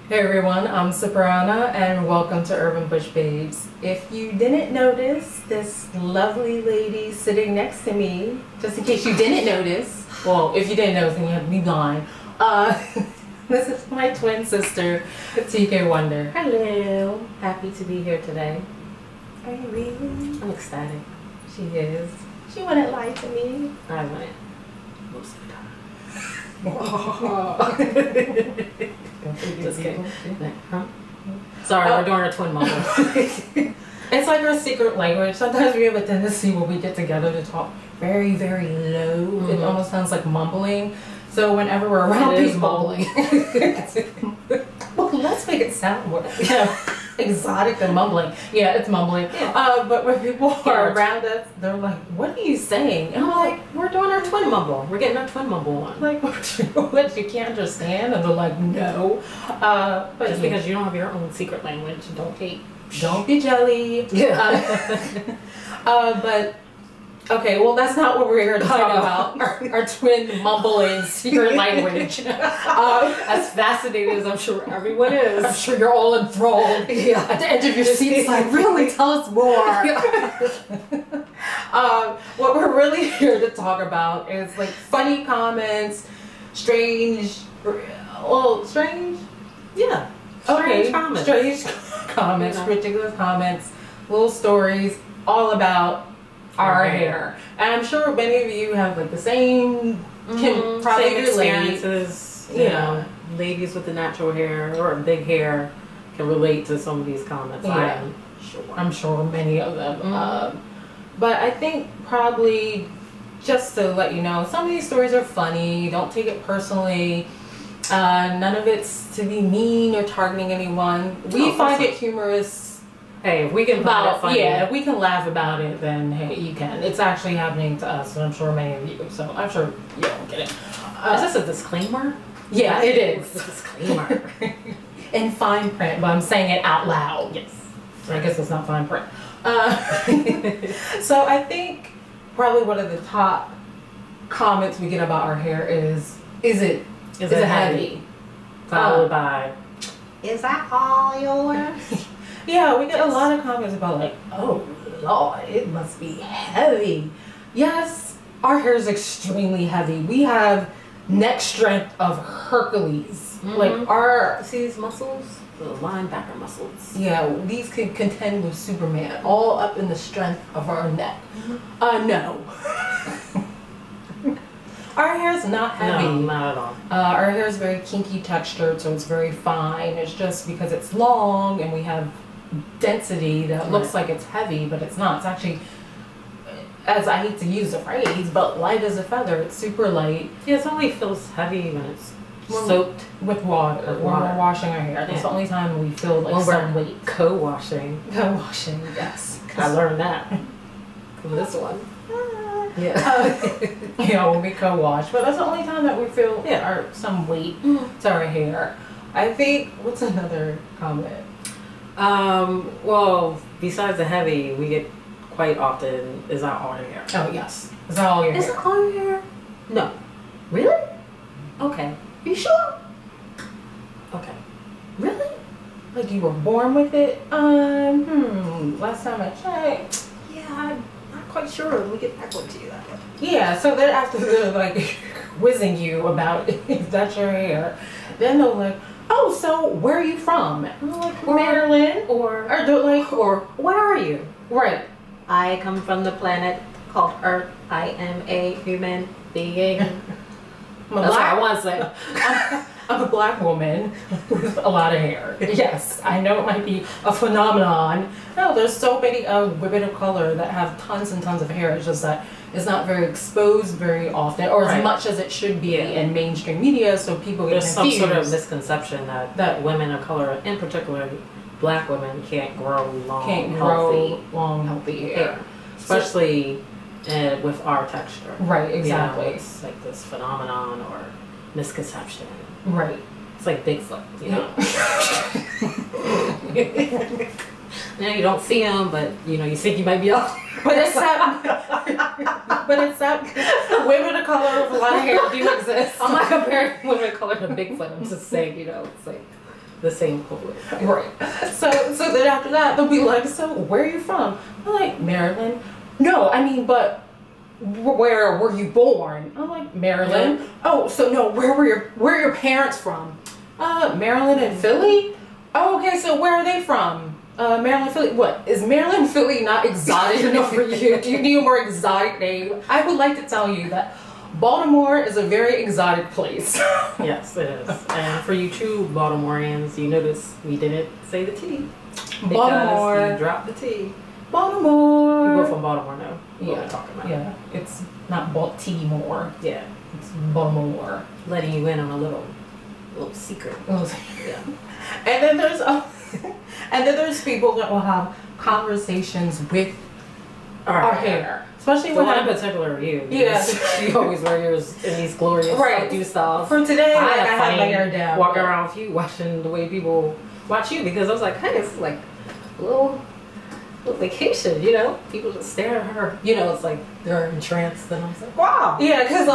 Hey everyone, I'm Cipriana and welcome to Urban Bush Babes. If you didn't notice, this lovely lady sitting next to me, just in case you didn't notice, well, if you didn't notice, then you have to be blind. This is my twin sister, TK Wonder. Hello, happy to be here today. Are you really? I'm ecstatic. She is. She wouldn't lie to me. I wouldn't. Most of the time. Just kidding. Huh? Sorry, we're doing our twin mumble. It's like our secret language. Sometimes we have a tendency when we get together to talk very, very low. Mm-hmm. It almost sounds like mumbling. So whenever we're around people, mumbling. Well, let's make it sound more exotic than mumbling. Yeah, it's mumbling. Yeah. But when people are around us, they're like, "What are you saying?" And I'm like, "We're doing our twin mumble. We're getting our twin mumble on." Like, what you can't understand? And they're like, "No." But just because you don't have your own secret language, don't be jelly. Yeah. But. Okay, well that's not what we're here to talk about. Our twin mumbling secret language. As fascinating as I'm sure everyone is. I'm sure you're all enthralled. Yeah. At the edge of your seat, it's like, really, tell us more. What we're really here to talk about is like funny comments, strange. Yeah. Strange comments, ridiculous comments, little stories, all about our hair. And I'm sure many of you have like the same same experiences. You know, ladies with the natural hair or big hair can relate to some of these comments. Yeah. I'm sure many of them. But I think probably just to let you know, some of these stories are funny. Don't take it personally. None of it's to be mean or targeting anyone. We find it humorous. Hey, if we can find it funny. Yeah, if we can laugh about it, then hey, you can. It's actually happening to us, and I'm sure many of you. So I'm sure you don't get it. Is this a disclaimer? Yeah, it is. It's a disclaimer. In fine print, but I'm saying it out loud. Yes. I guess it's not fine print. So I think probably one of the top comments we get about our hair is it heavy? Followed by, is that all yours? Yeah, we get a lot of comments about like, oh Lord, it must be heavy. Yes, our hair is extremely heavy. We have neck strength of Hercules. Like see these muscles? The linebacker muscles. Yeah, these can contend with Superman, all up in the strength of our neck. No. Our hair is not heavy. No, not at all. Our hair is very kinky textured, so it's very fine. It's just because it's long and we have density that looks like it's heavy, but it's not. It's actually, as I hate to use the phrase, but light as a feather. It's super light. Yeah, it only feels heavy when it's soaked with water. When we're washing our hair. That's the only time we feel like some weight. Co-washing. Co-washing, yes. I learned that from this one. Yeah. When we co-wash. But that's the only time that we feel some weight to our hair. I think, what's another comment? Well, besides the heavy, we get quite often, is that all your hair? Oh, yes. Is that all your hair? Is that all your hair? No. Really? Okay. Are you sure? Okay. Really? Like you were born with it? Last time I checked. Yeah, I'm not quite sure. Let me get back to you that way. Yeah, so then after they're like quizzing you about if that's your hair, then they're like, oh, so where are you from? And I'm like, Maryland. Or they're like, or where are you? Right. I come from the planet called Earth. I am a human being. That's what I want to say. I'm a black woman with a lot of hair. Yes, I know it might be a phenomenon. No, there's so many women of color that have tons and tons of hair. It's just that it's not very exposed very often, or as much as it should be in mainstream media, so people get confused. There's some sort of misconception that women of color, in particular black women, can't grow long, healthy hair. Especially with our texture. Right, exactly. You know, it's like this phenomenon or misconception. Right. It's like Bigfoot, you know. You don't see him, but you know, you think you might be off. But it's that women of color with a lot of hair do exist. I'm not comparing women of color to Bigfoot. I'm just saying, you know, it's like the same color. Right. So then after that, they'll be like, so where are you from? I'm like, Maryland. No, I mean, but where were you born? I'm like, Maryland. Yeah. Oh, so no, where are your parents from? Maryland and Philly? Oh, okay, so where are they from? Maryland, Philly. What? Is Maryland, Philly not exotic enough for you? Do you need a more exotic name? I would like to tell you that Baltimore is a very exotic place. Yes, it is. And for you true Baltimoreans, you notice we didn't say the T. Baltimore. You dropped the T. Baltimore. People from Baltimore know what Yeah. we're talking about. Yeah. It's not Baltimore. Yeah. It's Baltimore. Letting you in on a little secret. Yeah. And then there's people that will have conversations with our hair. Especially when in particular you. Yes. You always wear yours in these glorious updo styles. For today, I have my hair down. Walking around with you, watching the way people watch you, because I was like, hey, it's like a little vacation, you know? People just stare at her. You know, it's like they're entranced, and I was like, wow. Yeah, because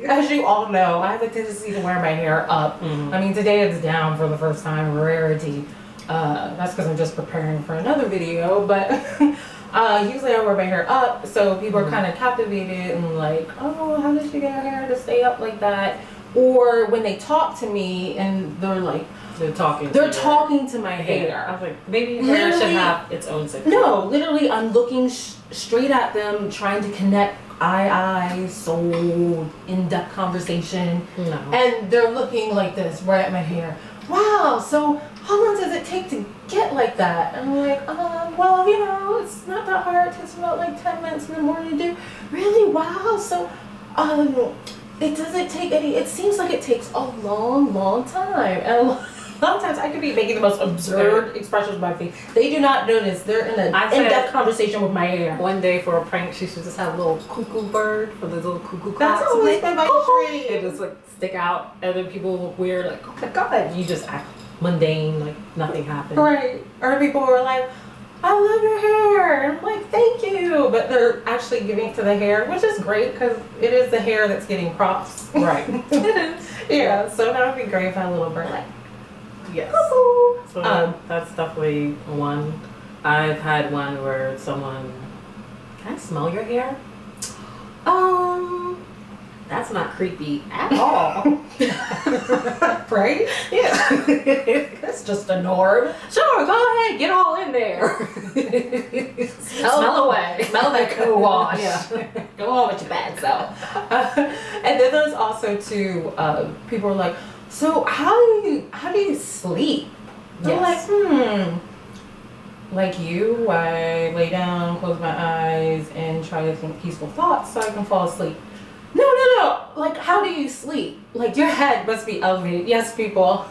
as you all know, I have a tendency to wear my hair up. Mm-hmm. I mean, today it's down for the first time, rarity. That's because I'm just preparing for another video, but usually I wear my hair up, so people are kind of captivated and like, oh, how did she get her hair to stay up like that? Or when they talk to me and they're like, they're talking to my hair. I was like, maybe your hair should have its own section. No, literally, I'm looking straight at them, trying to connect eye, soul, in-depth conversation. No. And they're looking like this right at my hair. Wow, so how long does it take to get like that? And I'm like, well, you know, it's not that hard. It takes about like 10 minutes in the morning to do. Really? Wow. So, it doesn't take it seems like it takes a long time. And sometimes I could be making the most absurd expressions with my face. They do not notice. They're in an in-depth conversation with my hair. One day for a prank, she should just have a little cuckoo bird for the little cuckoo clocks. That's always been my dream. It just like stick out, and then people look weird, like, oh my god. You just act mundane, like nothing happened. Right. Or people were like, I love your hair. And I'm like, thank you. But they're actually giving it to the hair, which is great because it is the hair that's getting props. Right. It is. Yeah. So that would be great if I had a little bird like. Yes. Cuckoo. So that's definitely one. I've had one where someone, can I smell your hair? That's not creepy at all. Right? Yeah. That's just a norm. Sure, go ahead, get all in there. Smell away. Smell that co-wash. Yeah. Go on with your bad self. And then there's also too, people are like, so how do you sleep? They're like, like you, I lay down, close my eyes, and try to think peaceful thoughts so I can fall asleep. No. Like, how do you sleep? Like, your head must be elevated. Yes, people.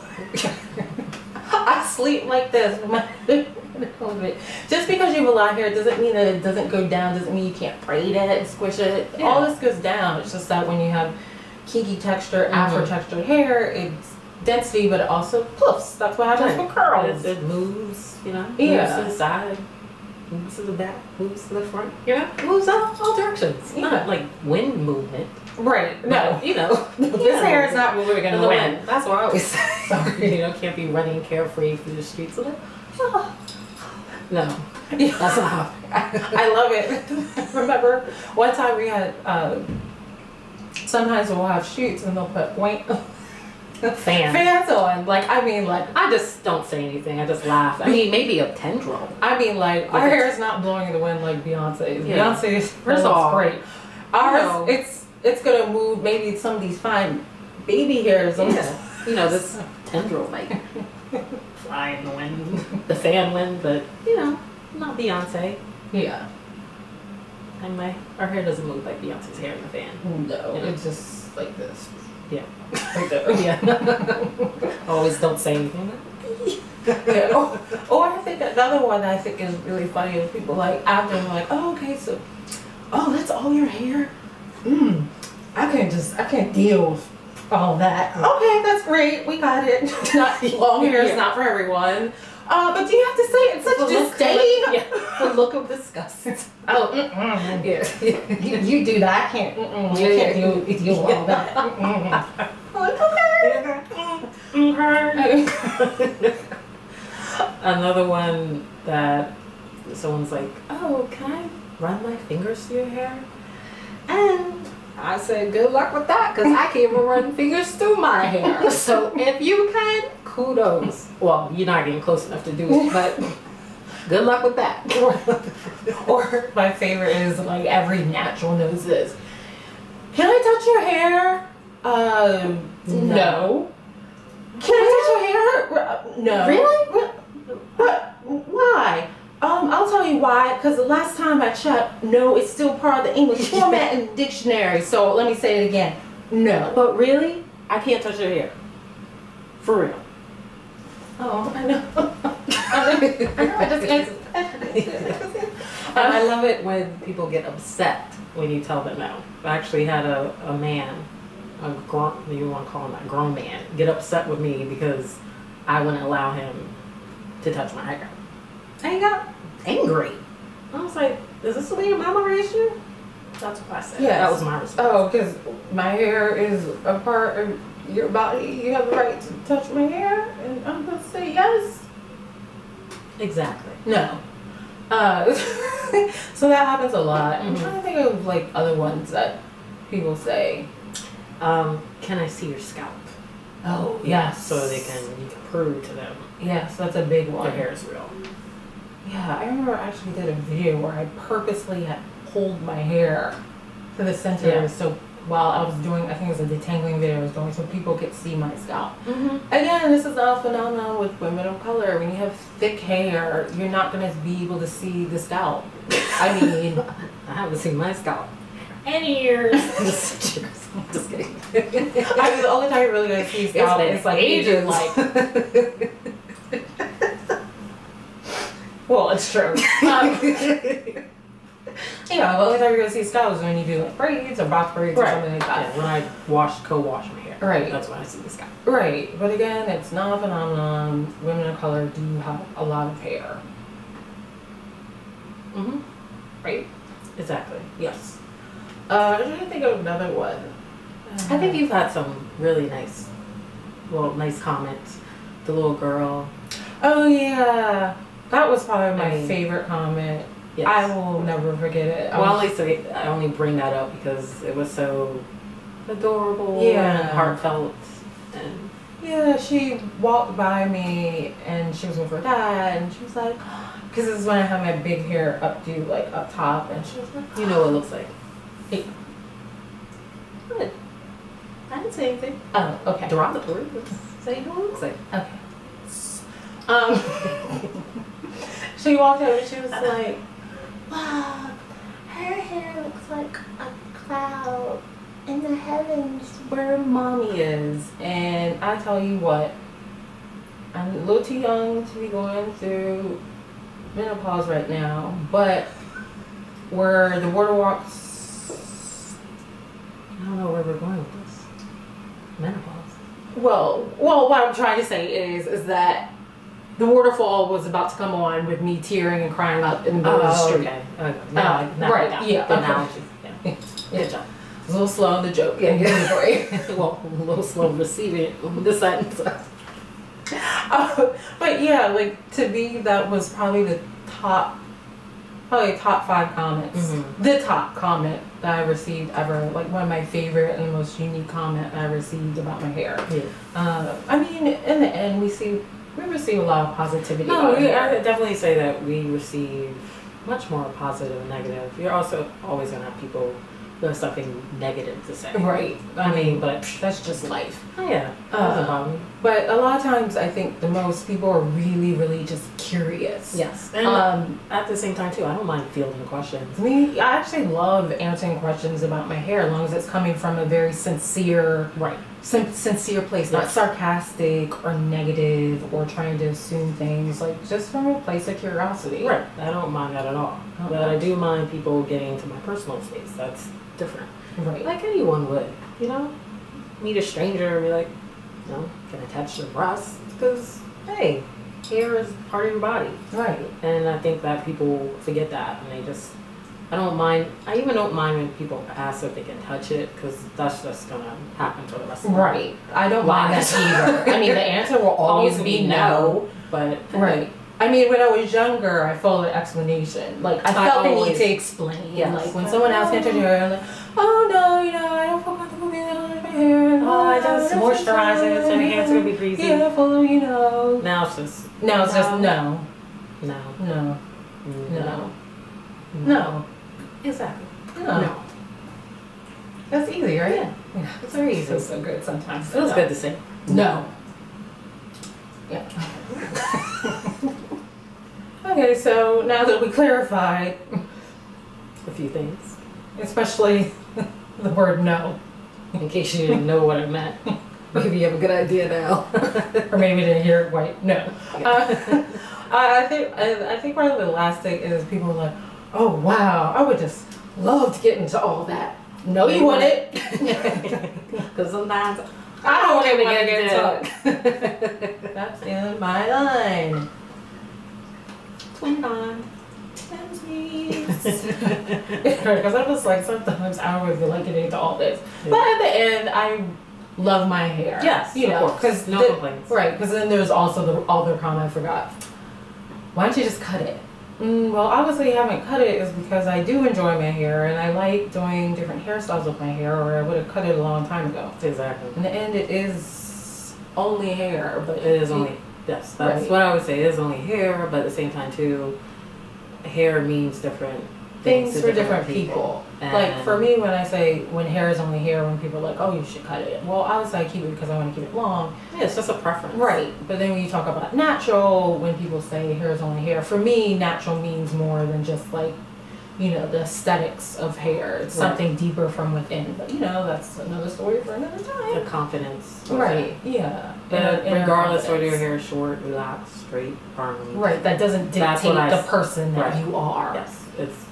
I sleep like this. Just because you have a lot of hair doesn't mean that it doesn't go down. Doesn't mean you can't braid it and squish it. Yeah. All this goes down. It's just that when you have kinky texture, afro textured hair, it's density, but it also poofs. That's what happens with curls. It moves, you know. Yeah. Moves to the side, moves to the back, moves to the front. You know, moves all directions. Yeah. Not like wind movement. Right. No. You know, this hair is not moving in the wind. That's what I always say. Sorry, you know, can't be running carefree through the streets of it. No, that's not happening. I love it. Remember one time we had, sometimes we'll have shoots and they'll put fans on. Like, I mean, like, I just don't say anything. I just laugh. I mean, maybe a tendril. I mean, like our hair is not blowing in the wind like Beyonce's. Yeah. Beyonce's first of all great. Ours, it's gonna move. Maybe some of these fine baby hairs. Yeah. You know, this tendril like fly in the wind, the fan wind, but you know, not Beyonce. Yeah. And our hair doesn't move like Beyonce's hair in the fan. No, you know? it's just like this. Yeah. Like that. Yeah. Always don't say anything. Yeah. Or I think another one I think is really funny is people like after I'm like, oh, okay, so, that's all your hair. I can't deal with all that. Okay, that's great. We got it. Not long hair is not for everyone. But do you have to say it in such disdain? The look of disgust. Oh, yeah. You do that. I can't. I can't deal with all that. I'm like, okay. Okay. Another one that someone's like, oh, can I run my fingers through your hair? And I said, good luck with that, because I can't even run fingers through my hair. So if you can, kudos. Well, you're not getting close enough to do it, but good luck with that. Or my favorite is like every natural knows this. Can I touch your hair? No. Can I touch your hair? No. Really? What? Why? I'll tell you why. Because the last time I checked, no, it's still part of the English format in the dictionary. So let me say it again. No. But really, I can't touch your hair. For real. Oh, I know. I just answered. And I love it when people get upset when you tell them no. I actually had a man, you want to call him a grown man, get upset with me because I wouldn't allow him to touch my hair. And he got angry. I was like, is this the way your mama raised you? That's what I said. Yes. That was my response. Oh, because my hair is a part of your body. You have the right to touch my hair? And I'm going to say yes. Exactly. No. So that happens a lot. I'm trying to think of like other ones that people say. Can I see your scalp? Oh, Yeah, yes. so you can prove to them Yes, that's a big one. their hair is real. Yeah, I remember I actually did a video where I purposely had pulled my hair to the center. Yeah. So while I was doing, I think it was a detangling video I was doing, so people could see my scalp. Mm-hmm. Again, this is a phenomenon with women of color. When you have thick hair, you're not going to be able to see the scalp. I mean, I haven't seen my scalp in years. Just kidding. I mean, the only time you're really going to see scalp been is like ages. Well, it's true. Yeah, the only time you're going to see scalp is when you do like braids or box braids or something like that. Yeah, when I co-wash my hair. Right. That's when I see the scalp. Right, but again, it's not a phenomenon. Women of color do have a lot of hair. Mm-hmm. Right? Exactly. Yes. I'm trying to think of another one. I think you've had some really nice comments. The little girl. Oh yeah, that was probably my I mean, favorite comment. Yes. I will never forget it. Well, I only bring that up because it was so adorable Yeah. and heartfelt. And Yeah, she walked by me and she was with her dad and she was like, because this is when I had my big hair updo, like up top, and she was like, you know what it looks like. hey. Good. I didn't say anything. Oh, okay. Derogatory. Say you know what it looks like. Okay. She walked over and she was like, wow, her hair looks like a cloud in the heavens where mommy is. And I tell you what, I'm a little too young to be going through menopause right now, but where the water walks, I don't know where we're going with this. Menopause. well, what I'm trying to say is that the waterfall was about to come on with me tearing and crying up in the middle of the street. Okay. Right, yeah. The analogy. Yeah. Good job. A little slow on the joke. Yeah, Well, a little slow receiving the sentence. But yeah, like to me, that was probably the top 5 comments. Mm-hmm. The top comment that I received ever. Like one of my favorite and most unique comment I received about my hair. Yeah. I mean, in the end, we receive a lot of positivity. No, out of I hair. would definitely say that we receive much more positive and negative. You're also always going to have people who have something negative to say. Right. I mean, but that's just life. oh yeah, that doesn't bother me. But a lot of times, I think the most people are really, really just curious. Yes. And at the same time too, I don't mind fielding questions. I actually love answering questions about my hair as long as it's coming from a very sincere, sincere place, not sarcastic or negative or trying to assume things, like just from a place of curiosity. Right. I don't mind that at all. Okay. But I do mind people getting into my personal space. That's different. Right. Like anyone would, you know? Meet a stranger and be like, you know, can I touch your breast? Because, hey, hair is part of your body. Right. And I think that people forget that and they just I don't mind. I even don't mind when people ask if they can touch it, because that's just gonna happen for the rest of the Right. I don't mind that either. I mean, the answer will always be no. But right. I mean, when I was younger, I followed explanation. Like, I felt the need to explain. Yes. Like, when someone else can't touch your hair, I'm like, oh no, you know, I don't feel comfortable being on my hair. Oh, I just moisturize it, so my hands are gonna be greasy. Yeah, follow, you know. Now it's just No. no. No. Exactly. No. That's easy, right? Yeah. It's very easy. It's so good sometimes. Feels good to say. No. Yeah. Okay, so now that we clarified A few things, especially the word no, in case you didn't know what I meant. Maybe you have a good idea now. or maybe you didn't hear it right. No. Yeah. I think part of the last thing is people are like, oh wow, I would just love to get into all that. No, you wouldn't. Because sometimes I don't want to get into into it. That's in my line. Twin bond. Because I was like, sometimes I don't really like getting into all this. Yeah. But at the end, I love my hair. Yes, you know, because no complaints. Right, because then there's also the other comment I forgot. Why don't you just cut it? Well, obviously I haven't cut it is because I do enjoy my hair and I like doing different hairstyles with my hair, or I would have cut it a long time ago. Exactly. In the end, it is only hair, but it is only, yes, that's right. what I would say. It is only hair, but at the same time too, hair means different things for different people. Like for me, when I say when hair is only hair, when people are like, oh, you should cut it. Well, obviously I keep it because I want to keep it long. Yeah, it's just a preference. Right. But then when you talk about natural, when people say hair is only hair, for me, natural means more than just like, you know, the aesthetics of hair. It's something deeper from within. But you know, that's another story for another time. The confidence. Right. Yeah. But regardless whether your hair is short, relaxed, straight, permanent. Right. That doesn't dictate the person that you are. Yes.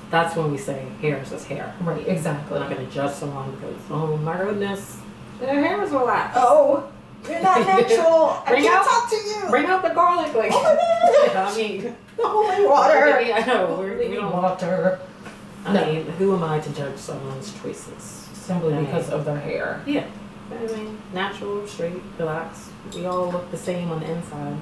That's when we say hair is just hair. Right, exactly. I'm not going to judge someone because, oh my goodness, their hair is relaxed. Oh, you're not natural. I can't talk to you. Bring out the garlic. Like, I mean, the holy water. I know. We don't water. I mean, who am I to judge someone's choices? Simply because of their hair. Yeah. I mean, natural, straight, relaxed. We all look the same on the inside.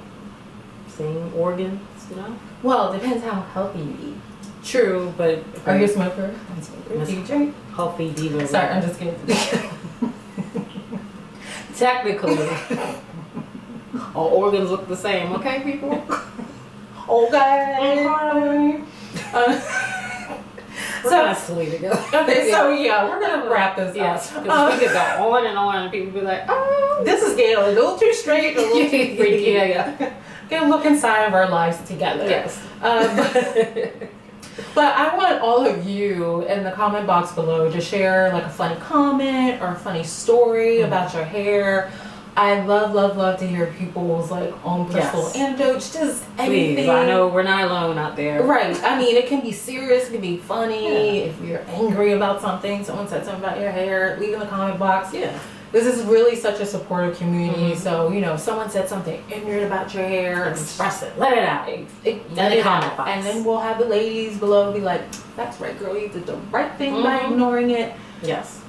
Same organs, you know? Well, it depends how healthy you eat. True, but are you a smoker? I'm a smoker. Do you drink? Healthy diva. Sorry, I'm just kidding. Technically, all organs look the same. Okay, people. Okay. We're gonna sleep together. Okay, so yeah, we're gonna wrap this up. Because we could go on, and people be like, "Oh, this is getting a little too straight, a little too freaky." Yeah. Get a look inside of our lives together. Yes. But I want all of you in the comment box below to share like a funny comment or a funny story about your hair. I love to hear people's like own personal anecdotes, just anything. Please, I know we're not alone out there. Right. I mean, it can be serious, it can be funny. Yeah. If you're angry about something, someone said something about your hair, leave in the comment box. Yeah. This is really such a supportive community. So, you know, if someone said something ignorant about your hair, express it. Let it out. Let it out. And then we'll have the ladies below be like, that's right, girl, you did the right thing by ignoring it. Yes.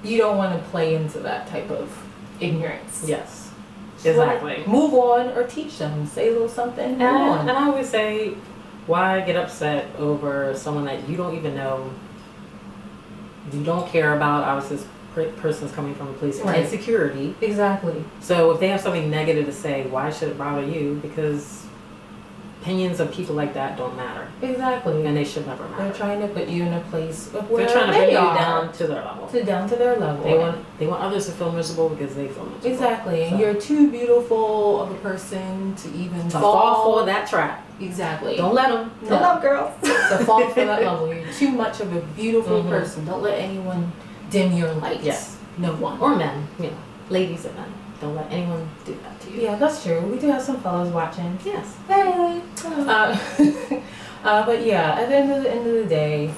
You don't want to play into that type of ignorance. Yes. Exactly. Move on or teach them. Say a little something. And I always say, why get upset over someone that you don't even know, you don't care about? Obviously, this person's coming from a place of insecurity. Exactly. So if they have something negative to say, why should it bother you? Because opinions of people like that don't matter. Exactly. And they should never matter. They're trying to put you in a place of where they're trying to bring you down to their level. Down to their level. They want others to feel miserable because they feel miserable. Exactly. And you're too beautiful of a person to even fall for that trap. Exactly. Don't let them. Don't let girls. To fall for that level. You're too much of a beautiful person. Don't let anyone dim your light. Yes. No one. Or men. You know, ladies and men. Don't let anyone do that to you. Yeah, that's true. We do have some fellows watching. Yes. Hey. But yeah, at the end of the day,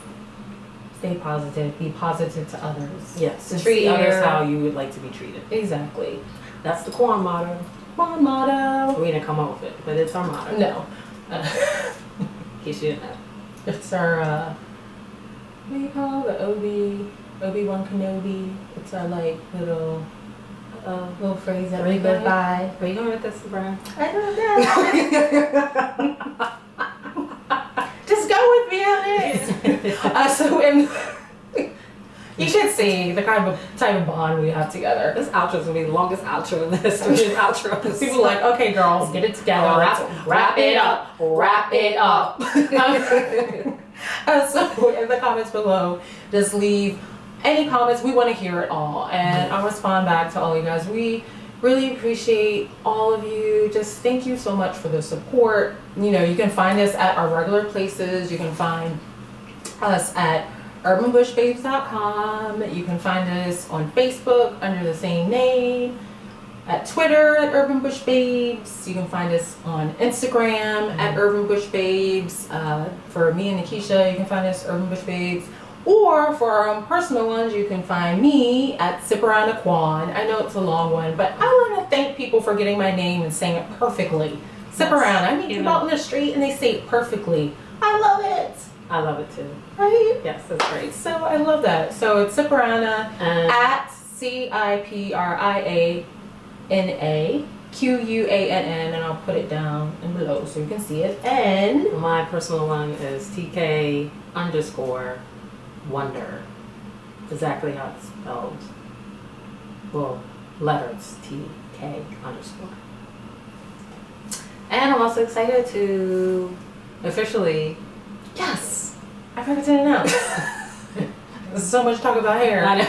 stay positive. Be positive to others. Yes. To treat others how you would like to be treated. Exactly. That's the Quann motto. Quann motto. We didn't come up with it, but it's our motto. No. In case you didn't know. It's our what do you call the Obi-Wan Kenobi? It's our like little phrase that we live by. Are you going with this, Cipriana? I don't know. Just go with me on it. You should see the type of bond we have together. This outro's gonna be the longest outro in the history of outros. People are like, okay, girls, get it together. Wrap it up. Wrap it up. So in the comments below, just leave any comments. We want to hear it all, and I'll respond back to all you guys. We really appreciate all of you. Just thank you so much for the support. You know, you can find us at our regular places. You can find us at urbanbushbabes.com. You can find us on Facebook under the same name, at Twitter at urbanbushbabes. You can find us on Instagram at urbanbushbabes. For me and Nikisha, you can find us urbanbushbabes. Or for our own personal ones, you can find me at Cipriana Quann. I know it's a long one, but I want to thank people for getting my name and saying it perfectly. Cipriana. I meet people out in the street and they say it perfectly. I love it. I love it too. Right? Yes, that's great. So I love that. So it's Cipriana at CIPRIANAQUANN, and I'll put it down in below so you can see it. And my personal one is TK_Wonder. Exactly how it's spelled. Well, letters TK_. And I'm also excited to officially. Yes, I forgot to announce. There's so much talk about hair. I know.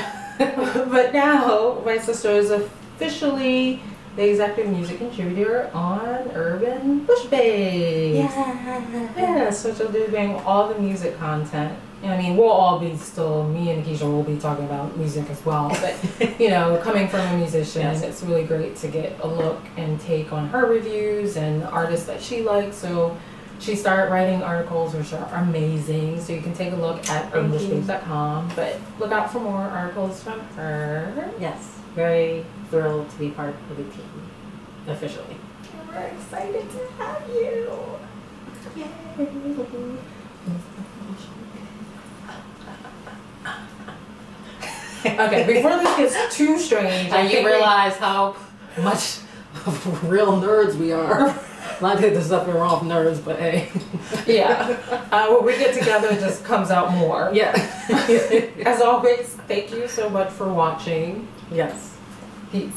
But now my sister is officially the executive music contributor on Urban Bush Babes. Yeah, so she'll be doing all the music content. I mean, we'll all be still, me and Keisha will be talking about music as well. But, you know, coming from a musician, yes, it's really great to get a look and take on her reviews and the artists that she likes. So she started writing articles, which are amazing. So you can take a look at urbanbushbabes.com. But look out for more articles from her. Yes, very thrilled to be part of the team, officially. And we're excited to have you. Yay. Okay, before this gets too strange, and you realize how much of real nerds we are. Not that there's nothing wrong with nerds, but hey. Yeah. When we get together, it just comes out more. Yeah. As always, thank you so much for watching. Yes. Peace.